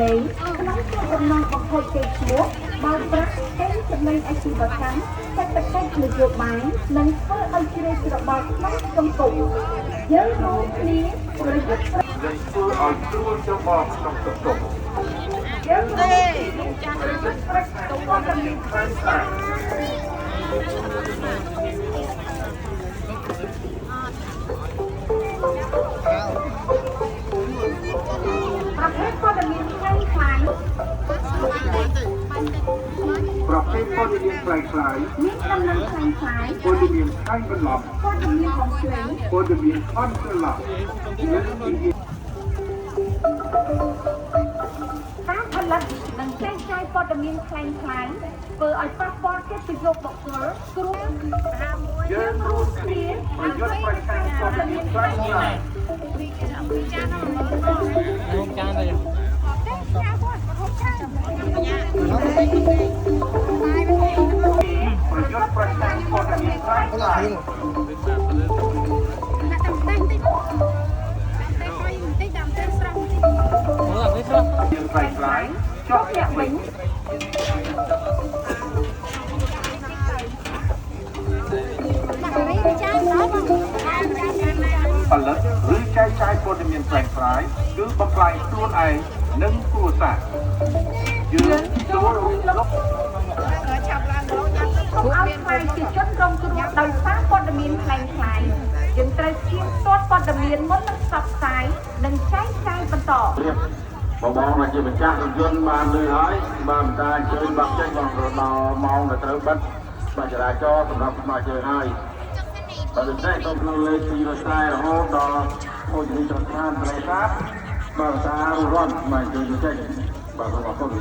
លេងក្នុងគោលបំណងបង្ខំគេឈ្មោះបើប្រាក់តែចំណេញអាជីវកម្មសេដ្ឋកិច្ចនយោបាយនិងធ្វើឲ្យជ្រើសរបល់ក្នុងសង្គមយើងរួមគ្នាប្រយុទ្ធធ្វើឲ្យស្រួលច្របល់ក្នុងសង្គមយើងរួមគ្នាប្រយុទ្ធប្រឆាំងព័ត៌មានខ្លាំងក្លាប្រភេទព័ត៌មានខ្លាំងខ្លាយប្រភេទព័ត៌មានខ្លាំងខ្លាយមានដំណឹងខ្លាំងខ្លាយព័ត៌មានខ្លាំងបន្លំព័ត៌មានបំភ្លៃព័ត៌មានអន់ច្រឡំការផលិតនិងចែកចាយព័ត៌មានខ្លាំងខ្លាយធ្វើឲ្យប៉ះពាល់កិត្តិយសបុគ្គលគ្រូយើងរួមគ្នាប្រយុទ្ធប្រឆាំងព័ត៌មានខ្លាំងខ្លាយkhông chán đây à? Phần lớn rưỡi chai chaiព័ត៌មានផ្សេងផ្សាយគឺបំផ្លាញខ្លួនឯងនិងគ្រួសារយើងចូលរួមលុបកុំឲ្យខ្លាយជាជនរងគ្រោះដោយសារព័ត៌មានខ្លាំងខ្លាយយើងត្រូវជៀសទាត់ព័ត៌មានមុននឹងផ្សព្វផ្សាយនិងចែកចាយបន្តបងមកជាម្ចាស់រថយន្តបានលឺហើយបានតែអញ្ជើញបាក់ចេញបងដល់ម៉ោងដែលត្រូវបិទបាចរាចរណ៍សម្រាប់ស្មារតីហើយបើដូចនេះទៅក្នុងលេខ240រហូតដល់ភោជនីយដ្ឋានប្រេសាទបើតារត់មកជួយចេញបាទសូមអរគុណ